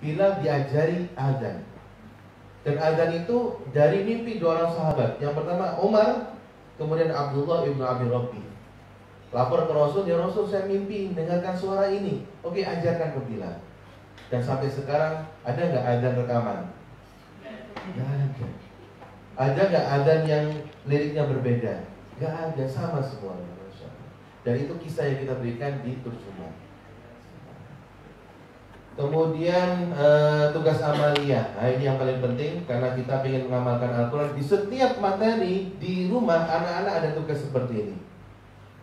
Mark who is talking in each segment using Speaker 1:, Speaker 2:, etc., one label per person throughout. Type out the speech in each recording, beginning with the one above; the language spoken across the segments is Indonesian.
Speaker 1: Bilal diajari azan. Dan azan itu dari mimpi dua orang sahabat. Yang pertama Umar, kemudian Abdullah ibnu Abi Rabbi. Lapor ke Rasul, ya Rasul saya mimpi dengarkan suara ini. Oke, ajarkan ke Bilal. Dan sampai sekarang ada nggak azan rekaman? Nggak ada. Ada nggak azan yang liriknya berbeda? Nggak ada, sama semuanya. Dan itu kisah yang kita berikan di terjemah. Kemudian tugas amalia. Nah ini yang paling penting karena kita ingin mengamalkan Al-Quran. Di setiap materi di rumah anak-anak ada tugas seperti ini.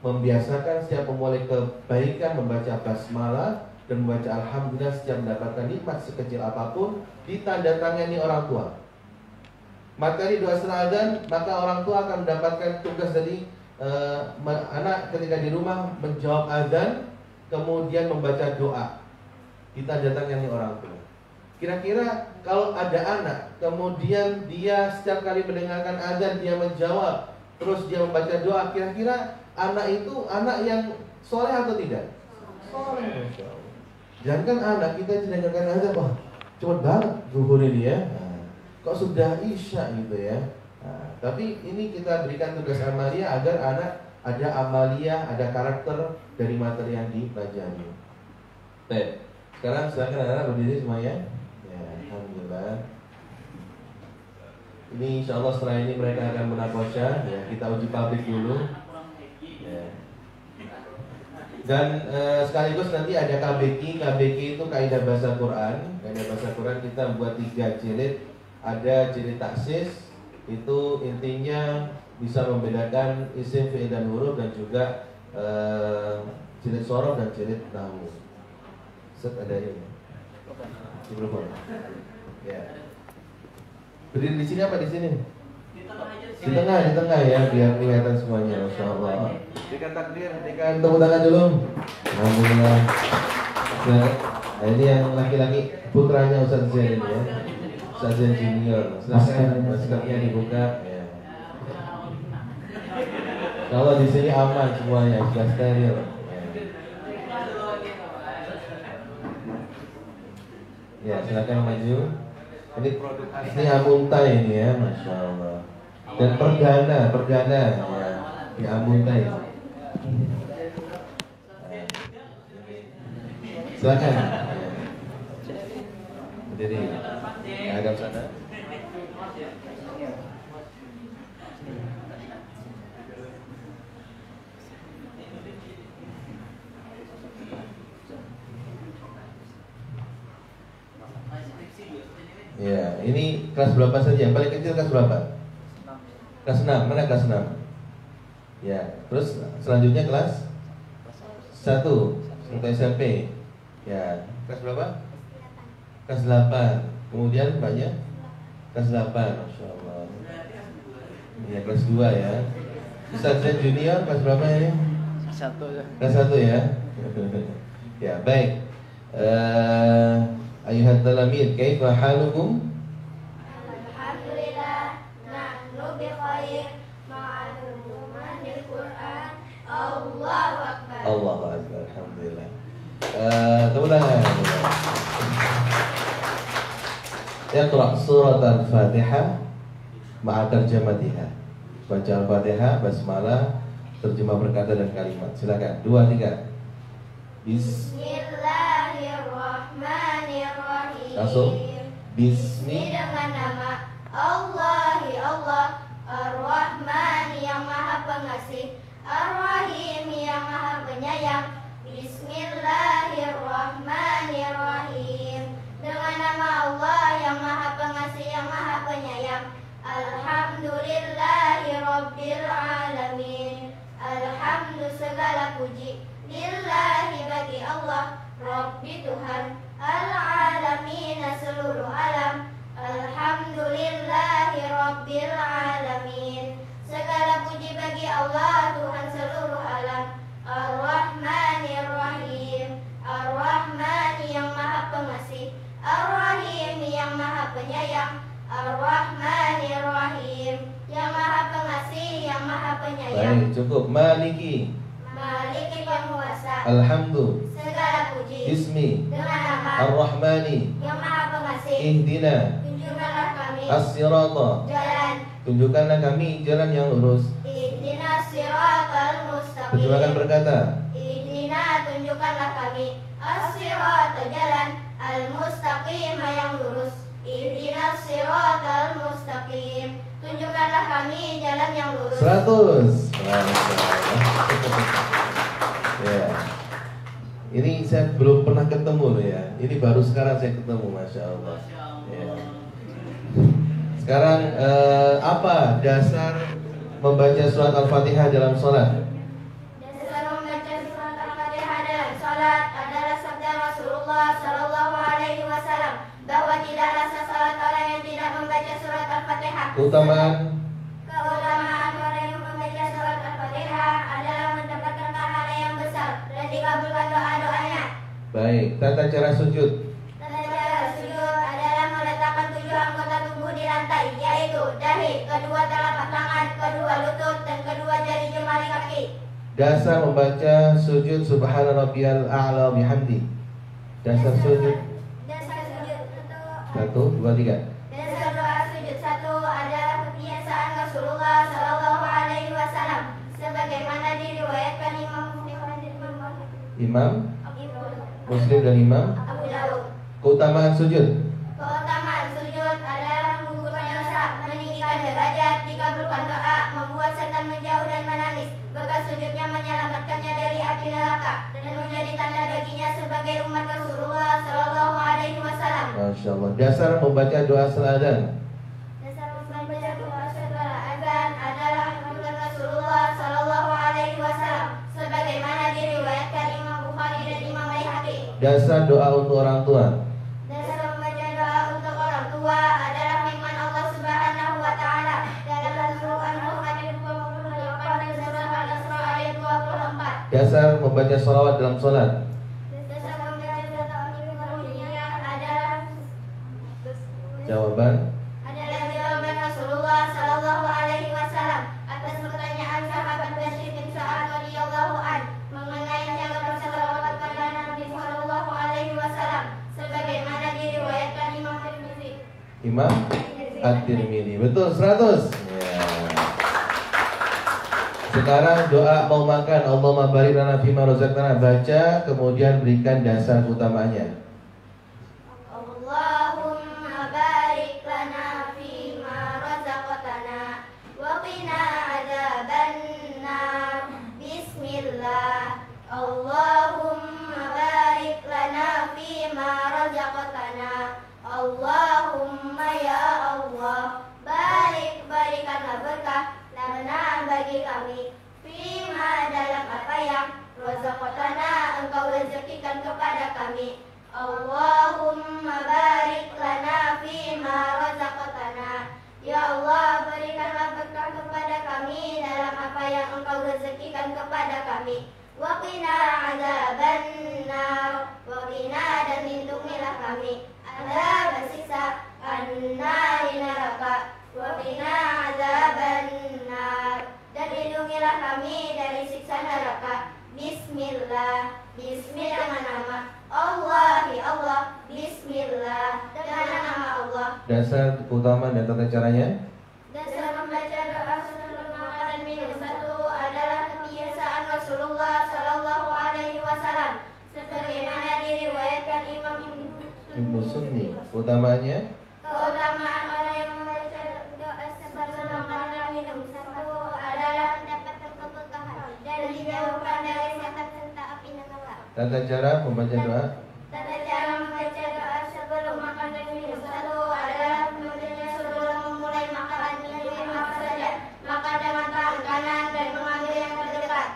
Speaker 1: Membiasakan setiap memulai kebaikan membaca basmalah dan membaca alhamdulillah setiap mendapatkan nikmat sekecil apapun, ditandatangani orang tua. Materi doa setelah azan, maka orang tua akan mendapatkan tugas dari anak ketika di rumah menjawab azan, kemudian membaca doa. Ditandatangani orang tua. Kira-kira kalau ada anak, kemudian dia setiap kali mendengarkan azan dia menjawab, terus dia membaca doa, kira-kira anak itu anak yang soleh atau tidak? Soleh. Jangan anak kita dengarkan azan, wah cepet banget zuhur ini ya. Nah, kok sudah isya gitu ya. Nah, tapi ini kita berikan tugas amalia agar anak ada amalia, ada karakter dari materi yang dipelajari. Baik. Sekarang silakan anak-anak berdiri semuanya. Ya, alhamdulillah. Ini insya Allah setelah ini mereka akan munakosha. Ya, kita uji publik dulu. Ya. Dan sekaligus nanti ada KBK. KBK itu kaidah bahasa Quran. Kaidah bahasa Quran kita buat 3 jilid. Ada jilid taksis. Itu intinya bisa membedakan isim, fi'il dan huruf, dan juga jilid sorof dan jilid nahwu. Set ada ini. Mikrofon. Ya. Berdiri di sini apa di sini? Di tengah ya, biar kelihatan semuanya. Masya Allah. Berikan takbir, berikan tepuk tangan dulu. Alhamdulillah. Nah, ini yang laki-laki putranya Ustaz Zain ini ya. Ustaz Zain Junior. Silakan maskernya dibuka. Ya. Kalau di sini aman semuanya, sudah steril. Ya, silakan maju. Ini produk asli Amuntai ini ya, Masya Allah. Dan perdana ya, di Amuntai. Silakan. Berdiri. Hadap sana. Ya, ini kelas berapa saja? Yang paling kecil kelas berapa? Kelas 6, mana kelas 6? Ya, terus selanjutnya kelas 1 untuk SMP. Ya, kelas berapa? Kelas 8. Kemudian mbaknya? Kelas 8, Masya Allah. Ya, kelas 2 ya. Ustaz Zain Junior, kelas berapa ini? Kelas 1 ya. Kelas 1 ya. Ya, baik. Ayuhat talamid, kaifa halukum?
Speaker 2: Alhamdulillah, nahnu bi khair, ma'aluman bil Qur'an. Allahu akbar.
Speaker 1: Allahu akbar, alhamdulillah. Tepuk tangan. Iqra surat Al-Fatihah ma'a tarjamatiha. Baca Al-Fatihah, basmalah, terjemah berkata dan kalimat. Silakan. 2, 3.
Speaker 2: Bismillahirrahmanirrahim.
Speaker 1: Langsung. Bismi
Speaker 2: dengan nama Allah, Allah, Ar-Rahman yang Maha Pengasih, Ar-Rahim yang Maha Penyayang. Bismillahirrahmanirrahim. Dengan nama Allah yang Maha Pengasih yang Maha Penyayang. Alhamdulillahirabbil alamin. Alhamdulillah segala puji lillahi bagi Allah, Rabbi Tuhan al-alamin seluruh alam. Alhamdulillahi rabbil alamin. Segala puji bagi Allah Tuhan seluruh alam. Ar-Rahmanir-Rahim. Ar-Rahman yang Maha Pengasih, Ar-Rahim yang Maha Penyayang. Ar-Rahmanir-Rahim yang Maha Pengasih yang Maha Penyayang.
Speaker 1: Baik, cukup. Maliki.
Speaker 2: Maliki penguasa.
Speaker 1: Alhamdulillah.
Speaker 2: Segala puji.
Speaker 1: Bismi.
Speaker 2: Dengan nama
Speaker 1: Ar-Rahmani.
Speaker 2: yang Maha pengasih.
Speaker 1: Ihdina
Speaker 2: Tunjukkanlah kami
Speaker 1: as-sirata.
Speaker 2: jalan.
Speaker 1: Tunjukkanlah kami jalan yang lurus.
Speaker 2: Ihdinas siratal mustaqim.
Speaker 1: Terjemahkan berkata,
Speaker 2: Ihdina, tunjukkanlah kami as-sirata, jalan al-mustaqim yang lurus. Ihdinas siratal mustaqim. Tunjukkanlah kami jalan yang lurus.
Speaker 1: 100. Ya. Ini saya belum pernah ketemu loh ya. Ini baru sekarang saya ketemu, masya Allah. Ya. Sekarang apa dasar membaca surat Al-Fatihah dalam sholat?
Speaker 2: Dasar membaca surat Al-Fatihah dalam salat adalah sabda Rasulullah sallallahu alaihi wasallam bahwa tidaklah sesalat orang yang tidak membaca surat Al-Fatihah.
Speaker 1: Keutamaan
Speaker 2: Keutamaan orang yang membaca surat Al-Fatihah adalah mendapatkan pahala yang besar dan dikabulkan doa-doanya.
Speaker 1: baik. Tata cara sujud.
Speaker 2: Tata cara sujud adalah meletakkan 7 anggota tubuh di lantai, yaitu dahi, kedua telapak tangan, kedua lutut, dan kedua jari jemari kaki.
Speaker 1: Dasar membaca sujud subhana rabbiyal a'la bihamdi. Dasar sujud.
Speaker 2: Dasar sujud
Speaker 1: 1, 2, 3.
Speaker 2: Dasar doa sujud 1 adalah kebiasaan Rasulullah sallallahu alaihi wasallam sebagaimana diriwayatkan Imam
Speaker 1: Imam Muslim dan Imam.
Speaker 2: Abu Daud.
Speaker 1: Keutamaan sujud.
Speaker 2: Keutamaan sujud adalah menggugurkan dosa, meninggikan derajat, dikabulkan doa, membuat setan menjauh dan menangis. Bekas sujudnya menyelamatkannya dari api neraka dan menjadi tanda baginya sebagai umat Rasulullah sallallahu alaihi wasallam.
Speaker 1: Masya Allah. Dasar membaca doa seladzan.
Speaker 2: Dasar membaca doa setelah azan adalah anjuran Rasulullah sallallahu alaihi wasallam sebagaimana diriwayatkan Imam Bukhari dan Imam Baihaqi.
Speaker 1: Dasar doa untuk orang tua.
Speaker 2: Dasar membaca doa untuk orang tua adalah firman Allah Subhanahu wa taala dalam surah Al-Mu'min ayat 28 dan surah Al-Isra ayat 24.
Speaker 1: Dasar membaca sholawat dalam sholat.
Speaker 2: Dasar membaca doa adalah
Speaker 1: Jawaban.
Speaker 2: jawaban Rasulullah sallallahu alaihi wasallam atas pertanyaan sahabat Bashir bin Sa'ad radhiyallahu an mengenai cara berselawat pada Nabi sallallahu alaihi wasallam sebagaimana diriwayatkan Imam Tirmidzi.
Speaker 1: Imam At-Tirmidzi. Betul 100. Ya. Sekarang doa mau makan, Allahumma barik lana fima razaqtana, baca kemudian berikan dasar utamanya.
Speaker 2: Allahumma barik lana fima razaqtana wa qina adzabannar. Bismillah. Allahumma barik lana fima razaqtana. Allahumma ya Allah, berikanlah berkah lana bagi kami fima dalam apa yang razaqtana engkau rezekikan kepada kami. Allahumma barik lana fima razaqtana. Ya Allah, berikanlah berkah kepada kami dalam apa yang engkau rezekikan kepada kami. Wa qina adzabannar. Wa qina, dan lindungilah kami azab siksa an-nar neraka. Wa qina adzabannar, dan lindungilah kami dari siksa neraka. Bismillah. Bismillah dengan nama Allah, ya Allah. Bismillah dengan nama Allah.
Speaker 1: Dasar utama dan tata caranya.
Speaker 2: Dasar membaca doa sebelum makan dan minum 1 adalah kebiasaan Rasulullah sallallahu alaihi wasallam sebagaimana diriwayatkan Imam
Speaker 1: Ibnu Sunni. Utamanya.
Speaker 2: Keutamaan orang yang membaca doa sebelum makan dan minum 1 adalah mendapatkan keberkahan dan dijauhkan dari setan serta api neraka.
Speaker 1: Tata cara membaca doa.
Speaker 2: Tata cara membaca doa sebelum makan dan minum 1 adalah membacanya sebelum memulai makan dan minum apa saja. Makan dengan tangan kanan dan mengambil yang terdekat.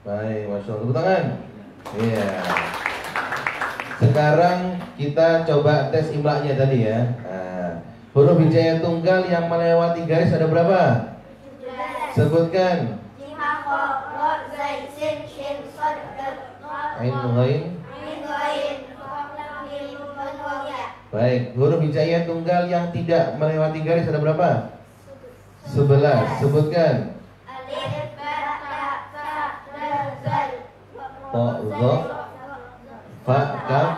Speaker 1: Baik, masya Allah. Tepuk tangan. Iya. Sekarang kita coba tes imlaknya tadi ya. Nah, huruf hijaiyah tunggal yang melewati garis ada berapa?
Speaker 2: 17.
Speaker 1: Sebutkan.
Speaker 2: Jim, ha, ro, zai, sin, shin, sod, dal,
Speaker 1: Ain, ghain.
Speaker 2: ain, ghain, fa, lam, mim, nun, waw, ya.
Speaker 1: Baik, huruf hijaiyah tunggal yang tidak melewati garis ada berapa? 11. Sebutkan.
Speaker 2: Alif, ba, ta, sa, dal, zal,
Speaker 1: Ta, za, fa, kaf.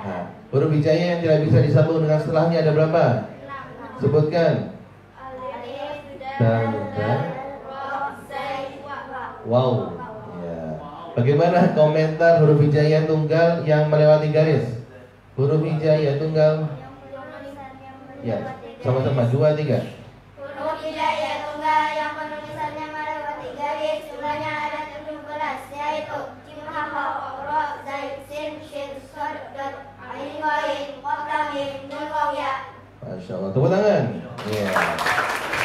Speaker 1: Nah, Huruf hijaiyah yang tidak bisa disambung dengan setelahnya ada berapa? Sebutkan. Dan wow. Ya. Bagaimana komentar huruf hijaiyah tunggal yang melewati garis? Huruf hijaiyah tunggal. Ya, sama-sama 2, 3.
Speaker 2: Huruf hijaiyah tunggal yang penulisannya melewati garis jumlahnya ada 17, yaitu jim, ha, ha, ro, zai, sin, shin, shod, dot, ain, ghain, qaf, lam, mim, nun, waw, ya.
Speaker 1: Masya Allah, tepuk tangan. Ya.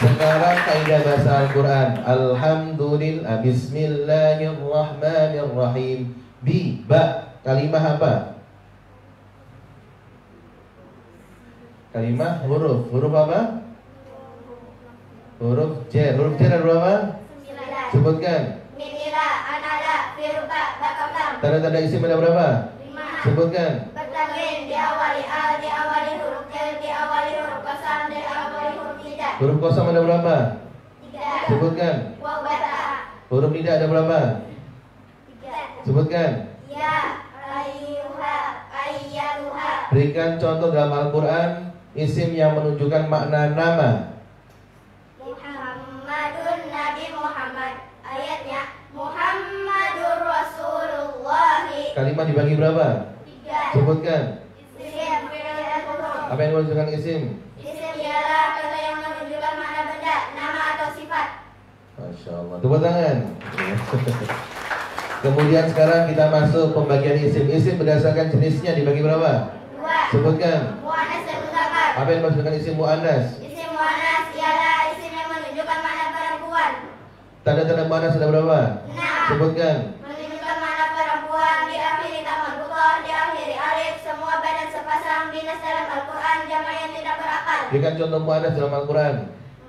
Speaker 1: Sekarang kaidah bahasa Al-Quran. Alhamdulillah, bismillahirrahmanirrahim. Bi, ba, kalimah apa? Kalimah huruf. Huruf apa? Huruf jar. Huruf jar ada berapa?
Speaker 2: 9.
Speaker 1: Sebutkan.
Speaker 2: Minila, anala, firuka, bakablam.
Speaker 1: Tanda-tanda isim ada berapa?
Speaker 2: 5.
Speaker 1: Sebutkan.
Speaker 2: Bertanwin, diawali al, diawali huruf jar, diawali huruf qasam, diawali huruf nida.
Speaker 1: Huruf kosam ada berapa?
Speaker 2: 3.
Speaker 1: Sebutkan.
Speaker 2: Waw, bata.
Speaker 1: Huruf nida ada berapa?
Speaker 2: 3.
Speaker 1: Sebutkan.
Speaker 2: Ya, ayyuha, ayyaluha.
Speaker 1: Berikan contoh dalam Al-Quran isim yang menunjukkan makna nama.
Speaker 2: Muhammadun, Nabi Muhammad. Ayatnya Muhammadur Rasulullahi.
Speaker 1: Kalimat dibagi berapa?
Speaker 2: 3.
Speaker 1: Sebutkan.
Speaker 2: Isim, fi'il, huruf.
Speaker 1: Apa yang menunjukkan isim?
Speaker 2: Isim ialah kata yang menunjukkan makna benda, nama atau sifat.
Speaker 1: Masya Allah. Tepuk tangan. Kemudian sekarang kita masuk pembagian isim. Isim berdasarkan jenisnya dibagi berapa?
Speaker 2: 2.
Speaker 1: Sebutkan.
Speaker 2: Muannas dan mudzakkar.
Speaker 1: Apa yang menunjukkan isim muannas?
Speaker 2: Isim muannas ialah isim yang menunjukkan makna perempuan.
Speaker 1: Tanda-tanda muannas ada berapa?
Speaker 2: 6.
Speaker 1: Sebutkan.
Speaker 2: Menunjukkan makna perempuan, diakhiri tamah butoh, diakhiri alif, semua badan sepasang dinas dalam Al-Quran, jamak yang tidak berakal.
Speaker 1: Berikan contoh muannas dalam Al-Quran.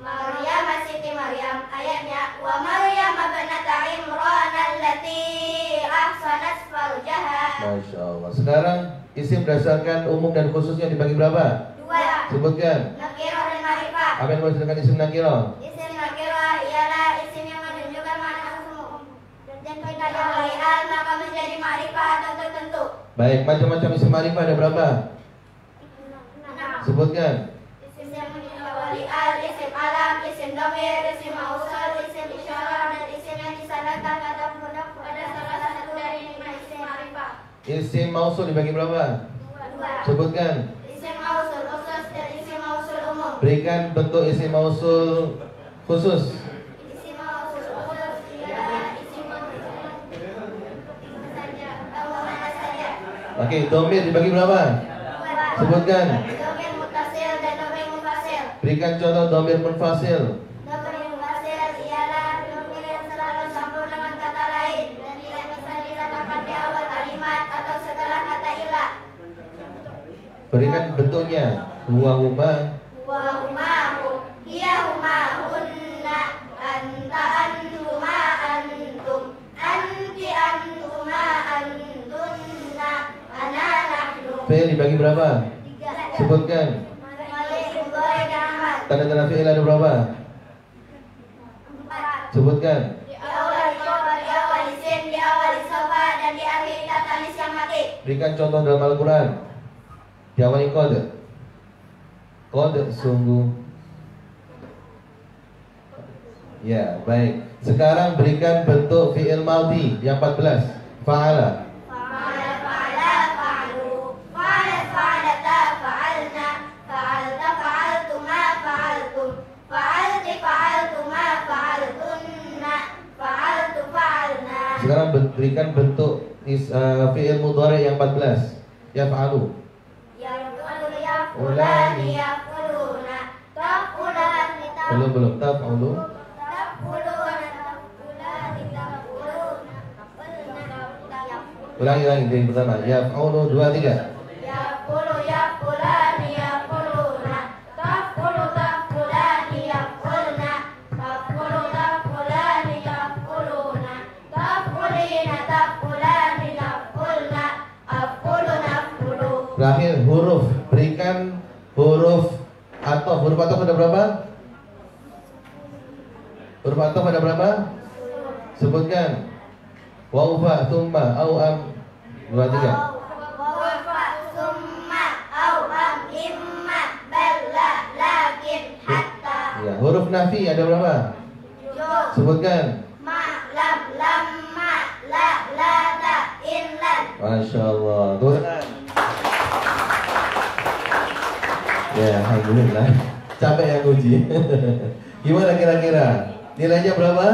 Speaker 2: Maryam, Siti Maryam. Ayatnya wa Maryam ibnata Imran allati ahsanat farjaha.
Speaker 1: Masya Allah. Sekarang isim berdasarkan umum dan khususnya dibagi berapa?
Speaker 2: 2.
Speaker 1: Sebutkan.
Speaker 2: Nakirah dan ma'rifah.
Speaker 1: Apa yang menunjukkan isim nakirah?
Speaker 2: Isim nakirah ialah isim yang menunjukkan makna umum dan jika diawali al maka menjadi ma'rifah atau tertentu.
Speaker 1: Baik, macam-macam isim ma'rifah ada berapa?
Speaker 2: 6.
Speaker 1: Sebutkan.
Speaker 2: Isim yang diawali al, isim alam, isim dhamir, isim mausul, isim isyarah, dan isim yang disandarkan kata mudhaf pada salah satu dari 5 isim ma'rifah.
Speaker 1: Isim mausul dibagi berapa?
Speaker 2: 2.
Speaker 1: Sebutkan.
Speaker 2: Isim mausul khusus dan isim mausul umum.
Speaker 1: Berikan bentuk isim mausul khusus.
Speaker 2: Isim mausul khusus ialah isim mausul saja atau mana saja.
Speaker 1: Oke, domir dibagi berapa?
Speaker 2: 2.
Speaker 1: Sebutkan.
Speaker 2: Domir mutasil dan domir munfasil.
Speaker 1: Berikan contoh domir munfasil.
Speaker 2: Domir munfasil ialah domir yang selalu campur dengan kata lain dan tidak bisa diletakkan di awal kalimat atau setelah kata ilah.
Speaker 1: Berikan bentuknya. Huwa huma.
Speaker 2: Wa humahu, hiya humahunna, anta antuma antum, anti antuma antunna, ana nahnu.
Speaker 1: Fi'il dibagi berapa?
Speaker 2: 3.
Speaker 1: Sebutkan.
Speaker 2: Malik, Mudhari, dan Ahmad.
Speaker 1: Tanda-tanda fi'il ada berapa?
Speaker 2: 4.
Speaker 1: Sebutkan.
Speaker 2: Diawali khobar, diawali sin, diawali sofa, dan diakhiri kata lis yang mati.
Speaker 1: Berikan contoh dalam Al-Quran. Diawali qad. Qad sungguh. Ya, baik. Sekarang berikan bentuk fi'il madhi yang 14. Fa'ala.
Speaker 2: Fa'ala, fa'ala, fa'alu, fa'alat, fa'alata, fa'alna, fa'alta, fa'altuma, fa'altum, fa'alti, fa'altuma, fa'altunna, fa'altu, fa'alna.
Speaker 1: Sekarang berikan bentuk fi'il mudhari yang 14. Yaf'alu.
Speaker 2: Yaf'ulu, yaf'ulani, yaf'uluna, taf'ulani,
Speaker 1: Belum taf'ulu.
Speaker 2: taf'uluna, taf'ulani, taf'uluna, taf'ulna, yaf'ulu.
Speaker 1: Ulangi dari pertama. Yaf'ulu 2 3.
Speaker 2: Yaqulu yaqulani yaquluna, taqulu taqulani yaqulna, taqulu taqulani yaquluna, taqulina taqulani taqulna, aqulu naqulu.
Speaker 1: Terakhir huruf. Berikan huruf atau huruf atau ada berapa? Huruf atau ada berapa? Sebutkan. Wa ufa thumma au am 2 3.
Speaker 2: Wafa summa
Speaker 1: nafi ada berapa? Sebutkan.
Speaker 2: Ma, lam, ma, la, ta, in, lan.
Speaker 1: Masya Allah. Tuh. Ya, alhamdulillah. Capek yang uji. Gimana kira-kira? Nilainya berapa?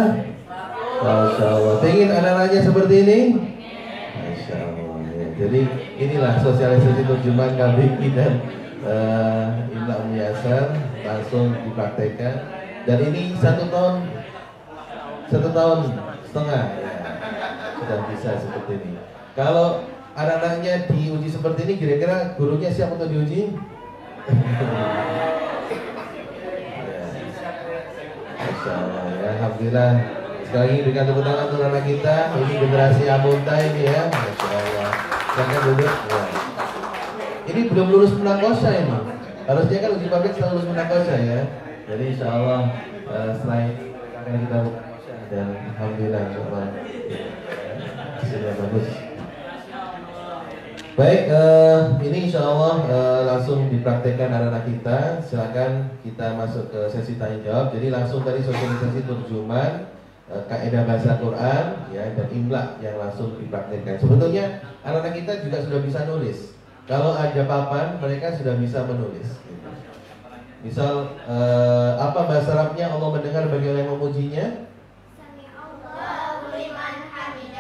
Speaker 1: Masya Allah. Pengen anak-anaknya seperti ini? Masya Allah. Ya. Jadi inilah sosialisasi terjemahan KBK dan Imla Muyassar langsung dipraktekkan. Dan ini 1 tahun 1,5 tahun ya, sudah bisa seperti ini. Kalau anak-anaknya diuji seperti ini, kira-kira gurunya siap untuk diuji? Masya Allah ya, alhamdulillah. Sekali lagi berikan tepuk tangan untuk anak kita. Ini generasi Amunta ini ya, Masya Allah. Jangan duduk. Ya. Ini belum lulus Munakosa ini. Harusnya kan uji publik setelah lulus Munakosa ya. Jadi Insya Allah selain akan kita dan alhamdulillah Insya Allah sudah bagus. Baik, ini Insya Allah langsung dipraktekkan anak-anak kita. Silakan kita masuk ke sesi tanya jawab. Jadi langsung tadi sosialisasi terjemahan, kaidah bahasa Quran, ya, dan imla yang langsung dipraktekkan. Sebetulnya anak-anak kita juga sudah bisa nulis. Kalau ada papan, mereka sudah bisa menulis. Gitu. Misal apa bahasa Arabnya Allah mendengar bagi orang yang memujinya?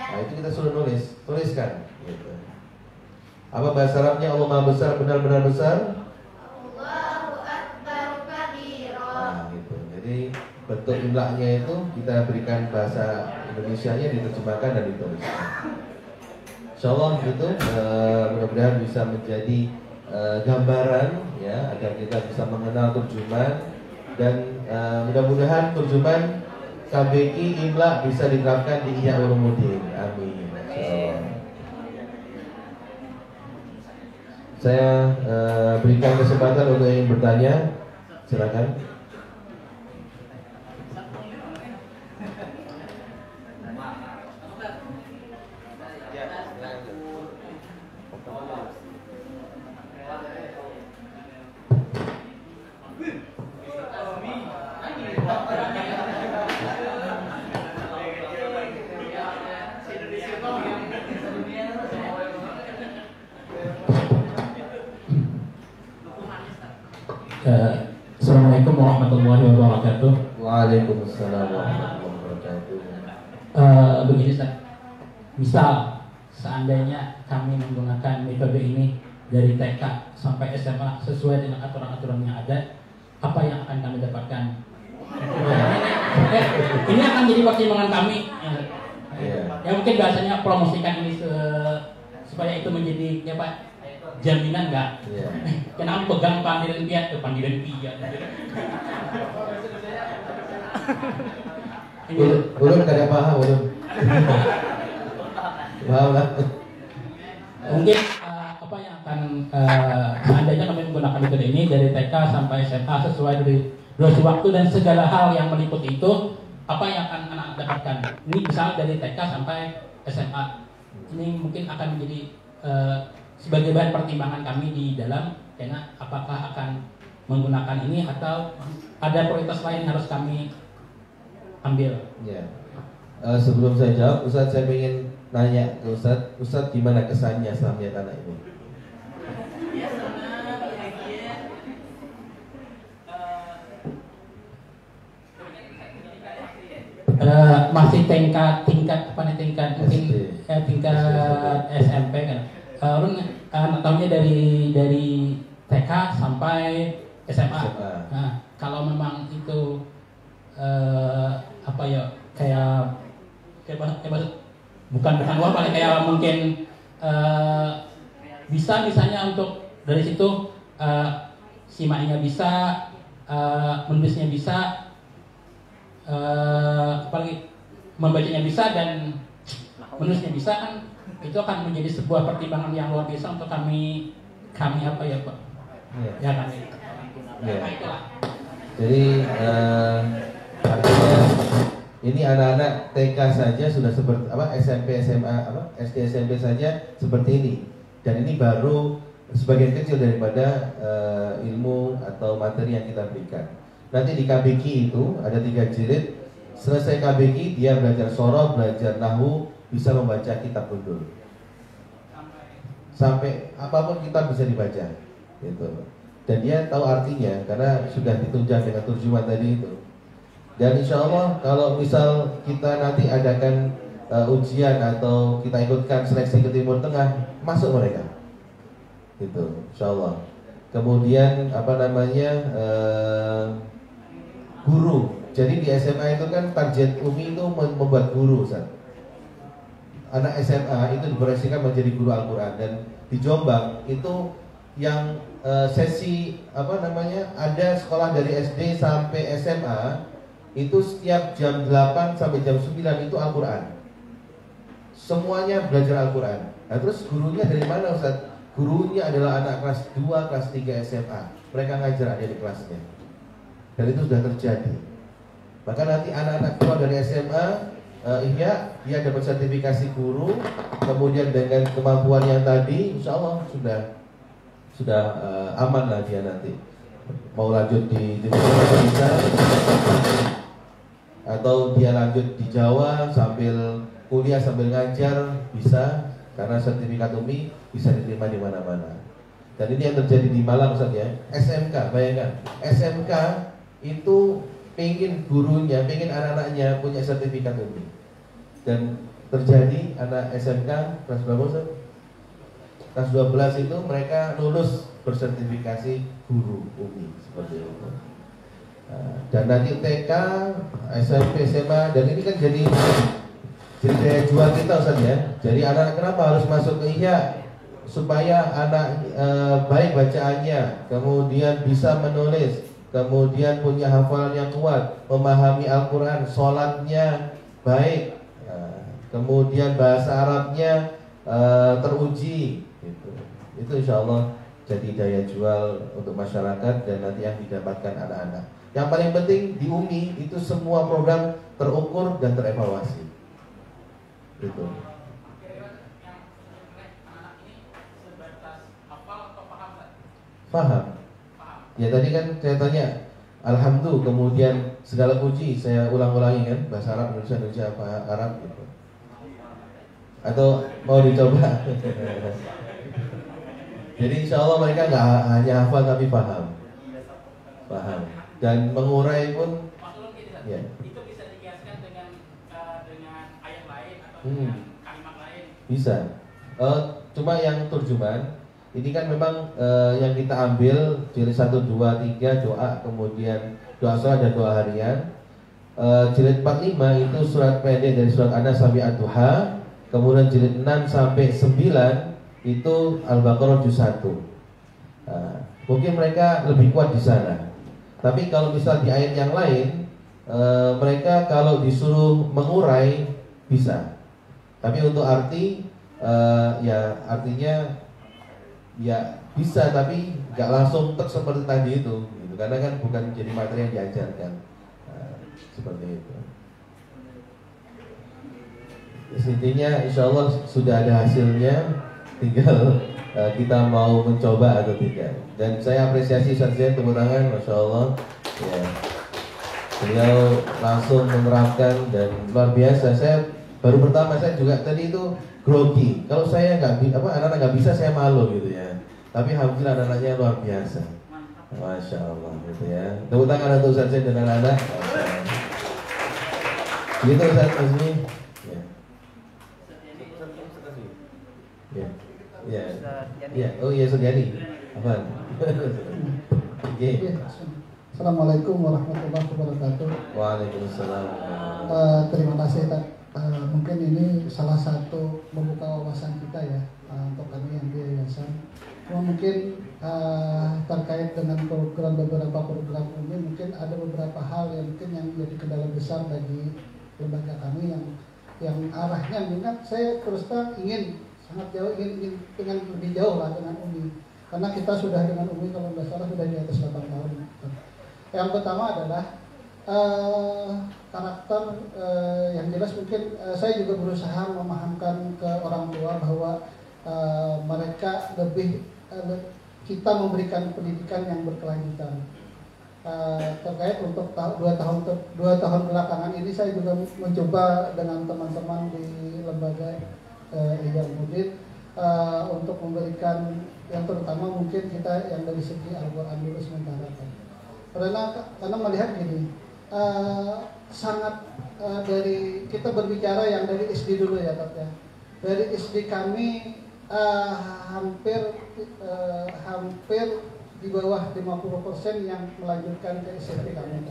Speaker 1: Nah itu kita sudah tuliskan. Gitu. Apa bahasa Arabnya Allah Maha Besar, benar-benar besar?
Speaker 2: Allahu Akbar kabira.
Speaker 1: Nah, gitu. Jadi bentuk imlaknya itu kita berikan bahasa Indonesianya, diterjemahkan dan dituliskan. Insyaallah gitu, mudah-mudahan bisa menjadi gambaran ya, agar kita bisa mengenal terjemahan dan mudah-mudahan terjemahan KBK imla bisa diterapkan di Ihya Ulumuddin. Amin. Saya berikan kesempatan untuk yang bertanya, silakan.
Speaker 3: Assalamualaikum warahmatullahi wabarakatuh.
Speaker 1: Waalaikumsalam warahmatullahi wabarakatuh.
Speaker 3: Begini Ustaz, misal seandainya kami menggunakan metode ini dari TK sampai SMA sesuai dengan aturan-aturan yang ada, apa yang akan kami dapatkan? Ini akan jadi pertimbangan kami. Ya mungkin bahasanya promosikan ini supaya itu menjadi ya Pak, jaminan enggak?
Speaker 1: Yeah.
Speaker 3: Kenapa pegang panggilan pihak ke panggilan pihak?
Speaker 1: Belum kada paham belum. Paham lah.
Speaker 3: Mungkin apa yang akan seandainya kami menggunakan metode ini dari TK sampai SMA sesuai dari durasi waktu dan segala hal yang meliputi itu, apa yang akan anak dapatkan? Ini misalnya dari TK sampai SMA. Ini mungkin akan menjadi sebagai bahan pertimbangan kami di dalam, karena apakah akan menggunakan ini atau ada prioritas lain yang harus kami ambil.
Speaker 1: Ya. Sebelum saya jawab, Ustadz saya ingin nanya ke Ustadz gimana kesannya selama melihat anak ini?
Speaker 3: Masih tingkat apa nih, tingkat mungkin tingkat SMP kan. Tahunnya dari TK sampai SMA. Nah, kalau memang itu apa ya, kayak bukan uang, paling kayak mungkin bisa misalnya untuk dari situ simaknya bisa, menulisnya bisa, apalagi membacanya bisa dan menulisnya bisa, kan itu akan menjadi sebuah pertimbangan yang luar biasa untuk kami apa ya Pak? Ya kan.
Speaker 1: Jadi artinya ini anak-anak TK saja sudah seperti apa, SMP SMA apa SD SMP saja seperti ini, dan ini baru sebagian kecil daripada ilmu atau materi yang kita berikan. Nanti di KBK itu ada 3 jilid. Selesai KBK dia belajar soroh, belajar nahwu, bisa membaca kitab gundul. Sampai apapun kitab bisa dibaca, gitu. Dan dia tahu artinya karena sudah ditunjang dengan terjemahan tadi itu. Dan insya Allah kalau misal kita nanti adakan ujian atau kita ikutkan seleksi ke Timur Tengah, masuk mereka, gitu, insya Allah. Kemudian guru. Jadi di SMA itu kan target Umi itu membuat guru, Ustaz. Anak SMA itu diproyeksikan menjadi guru Al-Quran. Dan di Jombang itu yang sesi ada sekolah dari SD sampai SMA itu setiap jam 8 sampai jam 9 itu Al-Quran. Semuanya belajar Al-Quran. Nah terus gurunya dari mana, Ustaz? Gurunya adalah anak kelas 2, kelas 3 SMA. Mereka ngajar ada di kelasnya. Dan itu sudah terjadi. Maka nanti anak-anak keluar dari SMA, dia dapat sertifikasi guru. Kemudian dengan kemampuan yang tadi, insya Allah sudah aman lah dia nanti. Mau lanjut di Indonesia bisa, atau dia lanjut di Jawa sambil kuliah sambil ngajar bisa, karena sertifikat Umi bisa diterima di mana-mana. Dan ini yang terjadi di Malang, Ustaz ya. SMK, bayangkan, SMK itu pengen gurunya, pengen anak-anaknya punya sertifikat Umi. Dan terjadi anak SMK kelas berapa, Ustaz? Kelas 12 itu mereka lulus bersertifikasi guru Umi, seperti itu. Dan nanti TK, SMP, SMA, dan ini kan jadi daya jual kita, Ustaz ya. Jadi anak kenapa harus masuk ke IHA? Supaya anak baik bacaannya, kemudian bisa menulis, kemudian punya hafalan yang kuat, memahami Al-Quran, sholatnya baik, kemudian bahasa Arabnya teruji, gitu. Itu insya Allah jadi daya jual untuk masyarakat dan nanti yang didapatkan anak-anak. Yang paling penting di UMI itu semua program terukur dan terevaluasi. Gitu. Paham? Ya tadi kan saya tanya alhamdulillah, kemudian segala puji saya ulang-ulangi kan, bahasa Arab, Indonesia apa Arab gitu. Atau mau dicoba? Jadi insya Allah mereka nggak hanya hafal tapi paham. Dan mengurai pun ya.
Speaker 3: Itu bisa dikiaskan dengan ayat lain atau dengan kalimat lain.
Speaker 1: Bisa. Cuma yang terjemahan ini kan memang yang kita ambil jilid 1, 2, 3 doa, kemudian doa sholat dan doa harian. Jilid 4, 5 itu surat pendek dari surat An-Nas sampai Ad-Duha. Kemudian jilid 6 sampai 9 itu Al-Baqarah juz 1. Mungkin mereka lebih kuat di sana. Tapi kalau misal di ayat yang lain, mereka kalau disuruh mengurai bisa. Tapi untuk arti, ya artinya ya bisa, tapi nggak langsung seperti tadi itu, gitu. Karena kan bukan jadi materi yang diajarkan, seperti itu. Intinya, insya Allah sudah ada hasilnya, tinggal kita mau mencoba atau tidak. Dan saya apresiasi Ustaz Zain, tepuk tangan, masya Allah. Ya, beliau langsung menerapkan dan luar biasa. Saya baru pertama saya juga tadi itu grogi. Kalau saya anak-anak nggak bisa, saya malu gitu ya. Tapi alhamdulillah anak-anaknya luar biasa. Masya Allah gitu ya. Tepuk tangan untuk Ustaz Zain dan anak-anak. Gitu Ustaz Azmi. Ya. Ya. Ya. Oh iya Suryani. Apaan? Oke.
Speaker 4: Assalamualaikum warahmatullahi wabarakatuh.
Speaker 1: Waalaikumsalam.
Speaker 4: Terima kasih Pak. Mungkin ini salah satu membuka wawasan kita ya untuk kami yang di yayasan. Mungkin terkait dengan beberapa program ini, mungkin ada beberapa hal yang mungkin yang menjadi kendala besar bagi lembaga kami yang arahnya minat. Saya terus terang ingin sangat jauh, ingin dengan lebih jauh lah dengan UMI, karena kita sudah dengan UMI kalau tidak salah sudah di atas 8 tahun. Yang pertama adalah karakter yang jelas. Mungkin saya juga berusaha memahamkan ke orang tua bahwa mereka lebih kita memberikan pendidikan yang berkelanjutan. terkait untuk 2 tahun belakangan ini saya juga mencoba dengan teman-teman di lembaga Ihya Ulumuddin untuk memberikan yang terutama mungkin kita yang dari segi Al-Quran dulu sementara kan. Karena melihat gini, sangat dari kita berbicara yang dari SD dulu ya Tat ya. Dari SD kami hampir di bawah 50% yang melanjutkan ke SMP kami.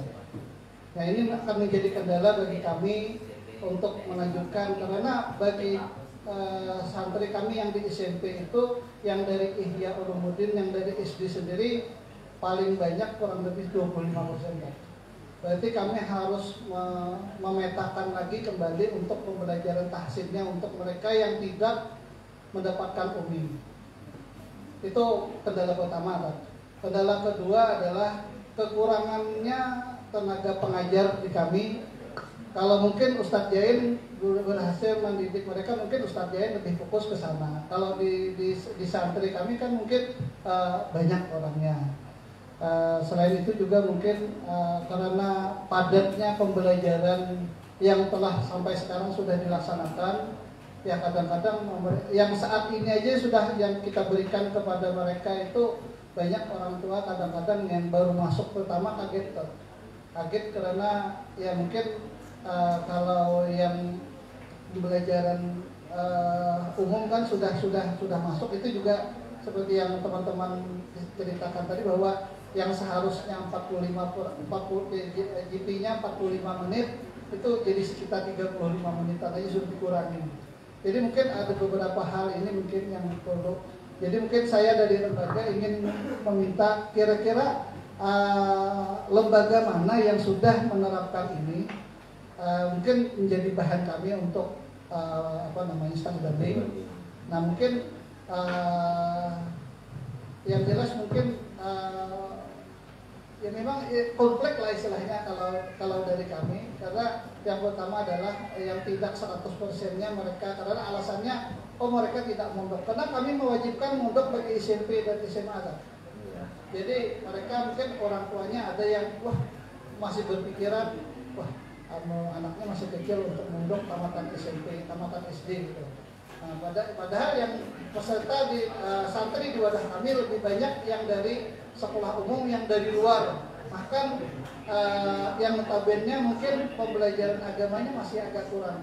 Speaker 4: Nah ini akan menjadi kendala bagi kami untuk melanjutkan, karena bagi santri kami yang di SMP itu yang dari Ihya Ulumuddin, yang dari SD sendiri paling banyak kurang lebih 25%. Berarti kami harus memetakan lagi kembali untuk pembelajaran tahsinnya untuk mereka yang tidak mendapatkan UMI. Itu kendala pertama kan. Kendala kedua adalah kekurangannya tenaga pengajar di kami. Kalau mungkin Ustadz Jain berhasil mendidik mereka, mungkin Ustadz Jain lebih fokus ke sana. Kalau di santri kami kan mungkin banyak orangnya. Selain itu juga mungkin karena padatnya pembelajaran yang telah sampai sekarang sudah dilaksanakan, ya kadang-kadang yang saat ini aja sudah yang kita berikan kepada mereka itu banyak orang tua kadang-kadang yang baru masuk pertama kaget karena ya mungkin kalau yang di pembelajaran umum kan sudah masuk, itu juga seperti yang teman-teman ceritakan tadi bahwa yang seharusnya 45 GP-nya 45 menit itu jadi sekitar 35 menit aja sudah dikurangi. Jadi mungkin ada beberapa hal ini mungkin yang perlu. Jadi mungkin saya dari lembaga ingin meminta kira-kira lembaga mana yang sudah menerapkan ini mungkin menjadi bahan kami untuk standarding. Nah mungkin yang jelas mungkin ya memang kompleks lah istilahnya kalau dari kami, karena yang pertama adalah yang tidak 100%-nya mereka, karena alasannya mereka tidak mondok, karena kami mewajibkan mondok bagi SMP dan SMA kan. Jadi mereka mungkin orang tuanya ada yang masih berpikiran anaknya masih kecil untuk mondok tamatan SMP, tamatan SD gitu. Nah, padahal yang peserta di santri di wadah kami lebih banyak yang dari sekolah umum, yang dari luar. Bahkan yang notabene mungkin pembelajaran agamanya masih agak kurang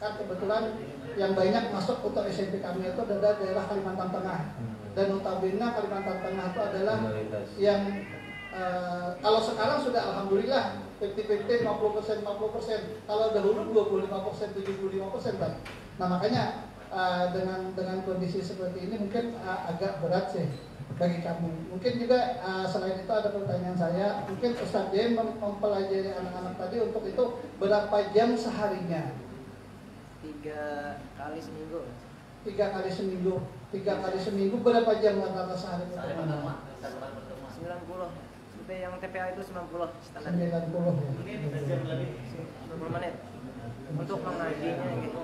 Speaker 4: kan kebetulan yang banyak masuk untuk SMP kami itu adalah daerah Kalimantan Tengah, dan notabene Kalimantan Tengah itu adalah yang kalau sekarang sudah alhamdulillah 50-50, 50%. Kalau dahulu 25%, 75% kan. Nah makanya dengan kondisi seperti ini mungkin agak berat sih bagi kami. Mungkin juga selain itu ada pertanyaan saya, mungkin Ustadz Jain mempelajari anak-anak tadi untuk itu berapa jam seharinya?
Speaker 5: 3 kali seminggu.
Speaker 4: 3 kali seminggu berapa jam rata-rata sehari?
Speaker 5: 90. Seperti yang TPA itu 90 standar.
Speaker 4: 90 ya.
Speaker 5: 90 menit untuk mengajinya gitu.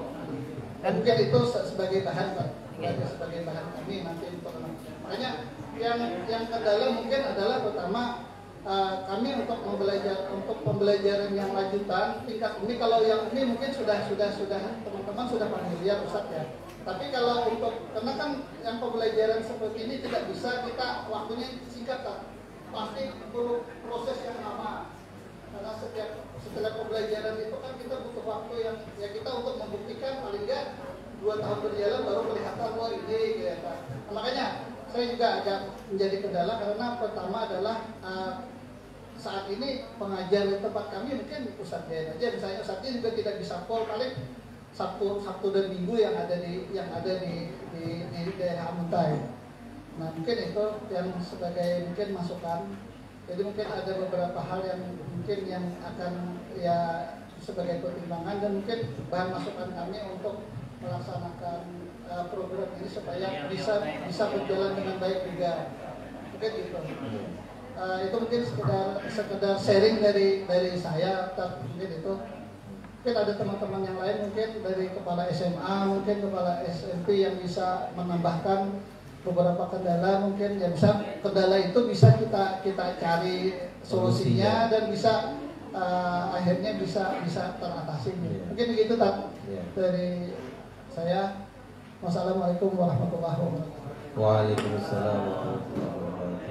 Speaker 4: Dan mungkin itu sebagai bahan Pak. Sebagai bahan kami nanti untuk makanya yang kendala mungkin adalah pertama kami untuk pembelajaran yang lanjutan tingkat ini, kalau yang ini mungkin sudah teman-teman sudah familiar Ustaz ya. Tapi kalau untuk karena kan yang pembelajaran seperti ini tidak bisa kita waktunya singkat kan. Pasti perlu proses yang lama. Karena setelah pembelajaran itu kan kita butuh waktu yang ya kita untuk membuktikan paling enggak 2 tahun berjalan baru kelihatan ini gitu ya Pak. Nah, makanya saya juga agak menjadi kendala karena pertama adalah saat ini pengajar di tempat kami mungkin Ustadz Jain aja, misalnya Ustadz Jain juga tidak bisa full, paling Sabtu dan Minggu yang ada di daerah Amuntai. Nah mungkin itu yang sebagai mungkin masukan. Jadi mungkin ada beberapa hal yang mungkin yang akan ya sebagai pertimbangan dan mungkin bahan masukan kami untuk melaksanakan program ini supaya bisa berjalan dengan baik juga. Mungkin gitu. Itu mungkin sekedar sharing dari saya, mungkin itu. Mungkin ada teman-teman yang lain mungkin dari kepala SMA, mungkin kepala SMP yang bisa menambahkan beberapa kendala mungkin ya bisa kendala itu bisa kita cari solusinya dan bisa akhirnya bisa teratasi gitu. Mungkin begitu tak dari saya. Wassalamualaikum warahmatullahi wabarakatuh.
Speaker 1: Waalaikumsalam warahmatullahi wabarakatuh.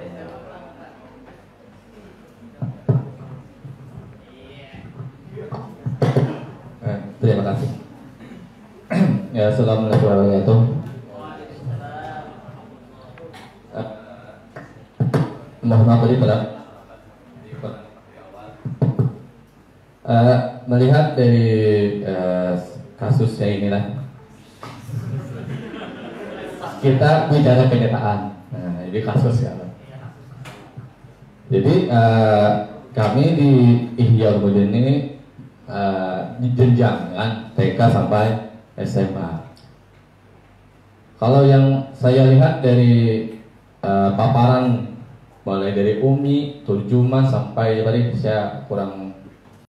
Speaker 6: Terima kasih. Ya, assalamualaikum warahmatullahi wabarakatuh. Mohon maaf tadi pada melihat dari kasusnya inilah kita bicara kenyataan. Nah, ini kasus ya. Jadi kami di Ihya Ulumuddin ini di jenjang kan TK sampai SMA. Kalau yang saya lihat dari paparan mulai dari Umi, Turjuman sampai tadi saya kurang